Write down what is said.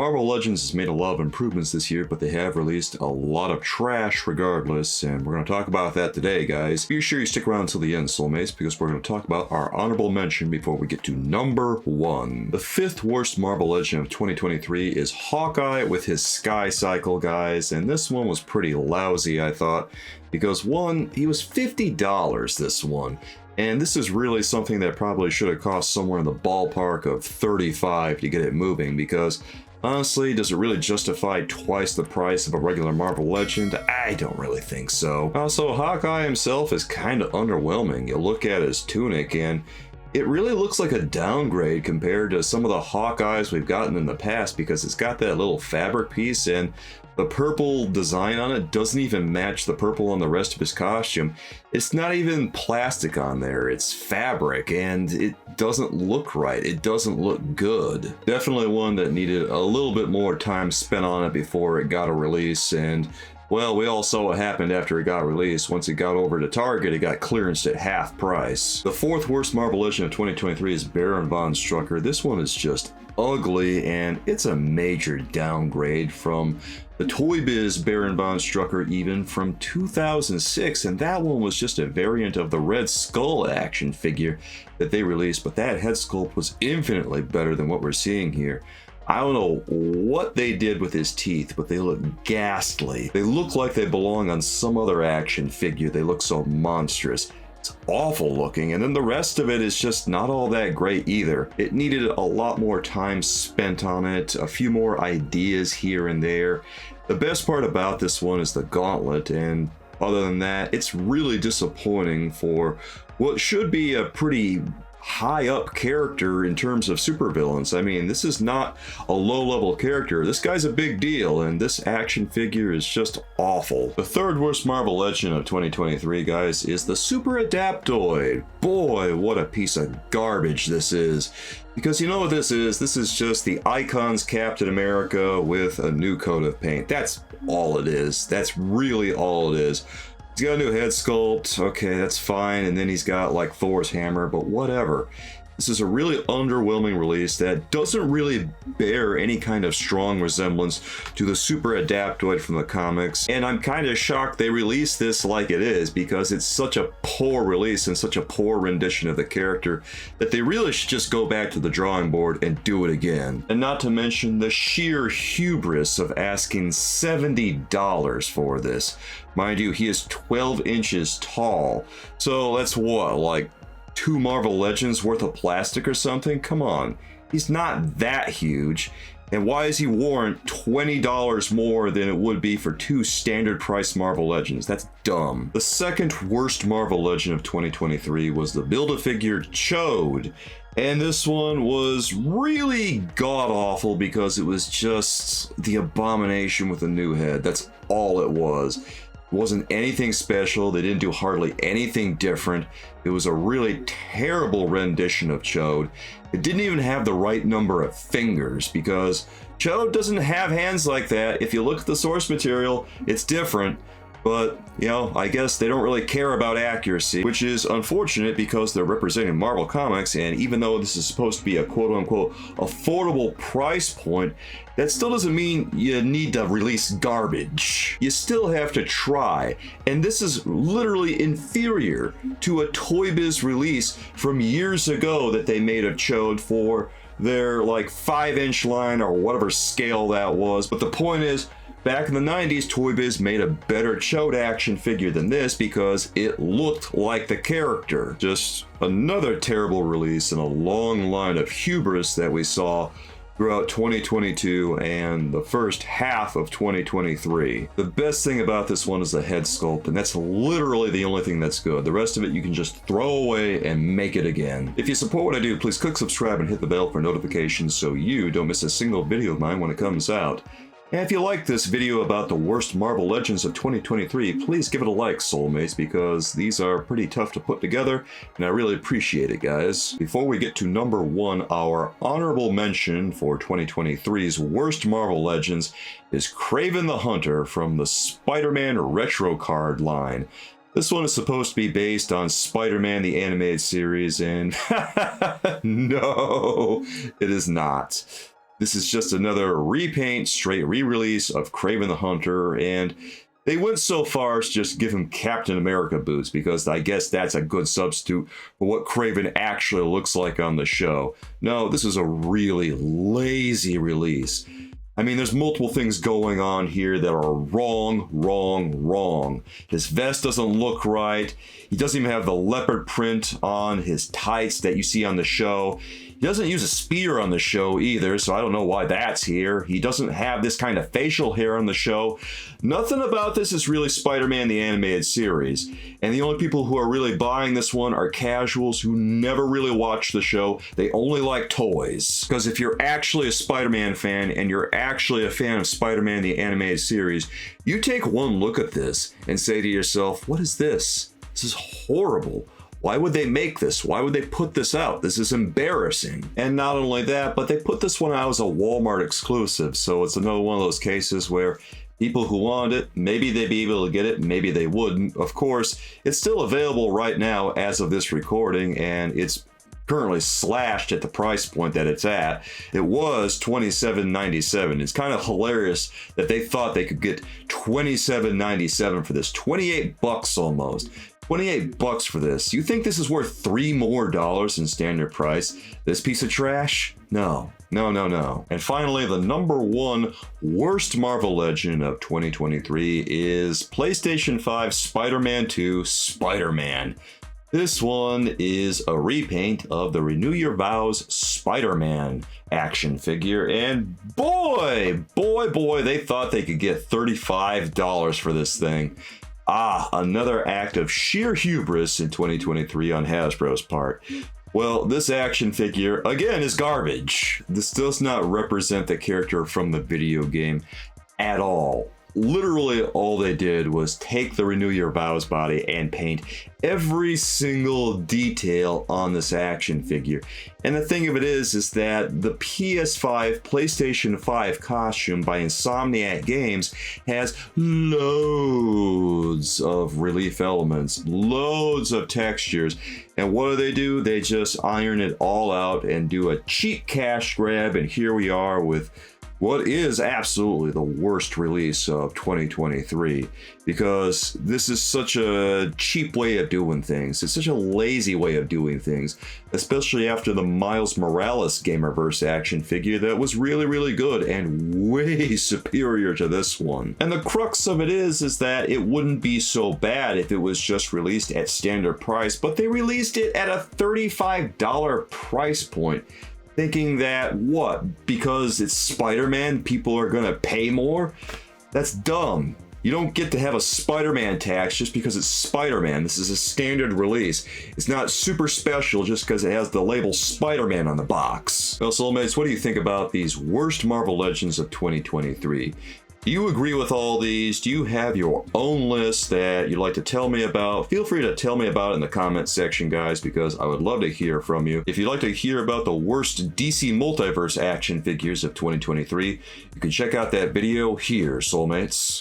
Marvel Legends has made a lot of improvements this year, but they have released a lot of trash regardless, and we're going to talk about that today, guys. Be sure you stick around until the end, soulmates, because we're going to talk about our honorable mention before we get to number 1. The 5th worst Marvel Legend of 2023 is Hawkeye with his Sky Cycle, guys, and this one was pretty lousy, I thought, because one, he was $50 this one. And this is really something that probably should have cost somewhere in the ballpark of $35 to get it moving, because honestly, does it really justify twice the price of a regular Marvel Legend? I don't really think so. Also, Hawkeye himself is kind of underwhelming. You look at his tunic and it really looks like a downgrade compared to some of the Hawkeyes we've gotten in the past, because it's got that little fabric piece and the purple design on it doesn't even match the purple on the rest of his costume. It's not even plastic on there, it's fabric, and it doesn't look right. It doesn't look good. Definitely one that needed a little bit more time spent on it before it got a release, and well, we all saw what happened after it got released. Once it got over to Target, it got clearanced at half price. The 4th worst Marvel Legend of 2023 is Baron von Strucker. This one is just ugly, and it's a major downgrade from the Toy Biz Baron von Strucker even from 2006, and that one was just a variant of the Red Skull action figure that they released, but that head sculpt was infinitely better than what we're seeing here. I don't know what they did with his teeth, but they look ghastly. They look like they belong on some other action figure. They look so monstrous. It's awful looking, and then the rest of it is just not all that great either. It needed a lot more time spent on it, a few more ideas here and there. The best part about this one is the gauntlet, and other than that, it's really disappointing for what should be a pretty high up character in terms of supervillains. I mean, this is not a low level character. This guy's a big deal, and this action figure is just awful. The 3rd worst Marvel Legend of 2023, guys, is the Super Adaptoid. Boy, what a piece of garbage this is. Because you know what this is? This is just the Icons Captain America with a new coat of paint. That's all it is. That's really all it is. He's got a new head sculpt, okay, that's fine, and then he's got like Thor's hammer, but whatever. This is a really underwhelming release that doesn't really bear any kind of strong resemblance to the Super Adaptoid from the comics, and I'm kind of shocked they released this like it is, because it's such a poor release and such a poor rendition of the character that they really should just go back to the drawing board and do it again. And not to mention the sheer hubris of asking $70 for this. Mind you, he is 12 inches tall, so that's what, like 2 Marvel Legends worth of plastic or something? Come on, he's not that huge. And why is he warrant $20 more than it would be for 2 standard price Marvel Legends? That's dumb. The 2nd worst Marvel Legend of 2023 was the Build-A-Figure Chode. And this one was really god-awful because it was just the abomination with a new head. That's all it was. It wasn't anything special. They didn't do hardly anything different. It was a really terrible rendition of Chode. It didn't even have the right number of fingers, because Chode doesn't have hands like that. If you look at the source material, it's different. But, you know, I guess they don't really care about accuracy, which is unfortunate because they're representing Marvel Comics, and even though this is supposed to be a quote-unquote affordable price point, that still doesn't mean you need to release garbage. You still have to try, and this is literally inferior to a Toy Biz release from years ago that they made of Chode for their like 5-inch line or whatever scale that was. But the point is, back in the 90s, Toy Biz made a better Chode action figure than this because it looked like the character. Just another terrible release in a long line of hubris that we saw throughout 2022 and the first half of 2023. The best thing about this one is the head sculpt, and that's literally the only thing that's good. The rest of it you can just throw away and make it again. If you support what I do, please click subscribe and hit the bell for notifications so you don't miss a single video of mine when it comes out. And if you like this video about the worst Marvel Legends of 2023, please give it a like, soulmates, because these are pretty tough to put together, and I really appreciate it, guys. Before we get to number 1, our honorable mention for 2023's worst Marvel Legends is Kraven the Hunter from the Spider-Man Retro Card line. This one is supposed to be based on Spider-Man the Animated Series, and no, it is not. This is just another repaint, straight re-release of Kraven the Hunter, and they went so far as to just give him Captain America boots, because I guess that's a good substitute for what Kraven actually looks like on the show. No, this is a really lazy release. I mean, there's multiple things going on here that are wrong. His vest doesn't look right. He doesn't even have the leopard print on his tights that you see on the show. He doesn't use a spear on the show either, so I don't know why that's here. He doesn't have this kind of facial hair on the show. Nothing about this is really Spider-Man the Animated Series. And the only people who are really buying this one are casuals who never really watch the show. They only like toys. Because if you're actually a Spider-Man fan and you're actually a fan of Spider-Man the Animated Series, you take one look at this and say to yourself, what is this? This is horrible. Why would they make this? Why would they put this out? This is embarrassing. And not only that, but they put this one out as a Walmart exclusive. So it's another one of those cases where people who want it, maybe they'd be able to get it, maybe they wouldn't. Of course, it's still available right now as of this recording, and it's currently slashed at the price point that it's at. It was $27.97. It's kind of hilarious that they thought they could get $27.97 for this. 28 bucks almost. 28 bucks for this. You think this is worth $3 more in standard price? This piece of trash? No. And finally, the #1 worst Marvel Legend of 2023 is PlayStation 5 Spider-Man 2 Spider-Man. This one is a repaint of the Renew Your Vows Spider-Man action figure, and boy, they thought they could get $35 for this thing. Another act of sheer hubris in 2023 on Hasbro's part. Well, this action figure, again, is garbage. This does not represent the character from the video game at all. Literally all they did was take the Renew Your Vows body and paint every single detail on this action figure. And the thing of it is that the PS5, PlayStation 5 costume by Insomniac Games has loads of relief elements, loads of textures. And what do? They just iron it all out and do a cheap cash grab, and here we are with what is absolutely the worst release of 2023, because this is such a cheap way of doing things. It's such a lazy way of doing things, especially after the Miles Morales Gamerverse action figure that was really good and way superior to this one. And the crux of it is that it wouldn't be so bad if it was just released at standard price, but they released it at a $35 price point. Thinking that, because it's Spider-Man, people are gonna pay more? That's dumb. You don't get to have a Spider-Man tax just because it's Spider-Man. This is a standard release. It's not super special just because it has the label Spider-Man on the box. Well, soulmates, what do you think about these worst Marvel Legends of 2023? Do you agree with all these? Do you have your own list that you'd like to tell me about? Feel free to tell me about it in the comments section, guys, because I would love to hear from you. If you'd like to hear about the worst DC Multiverse action figures of 2023, you can check out that video here, soulmates.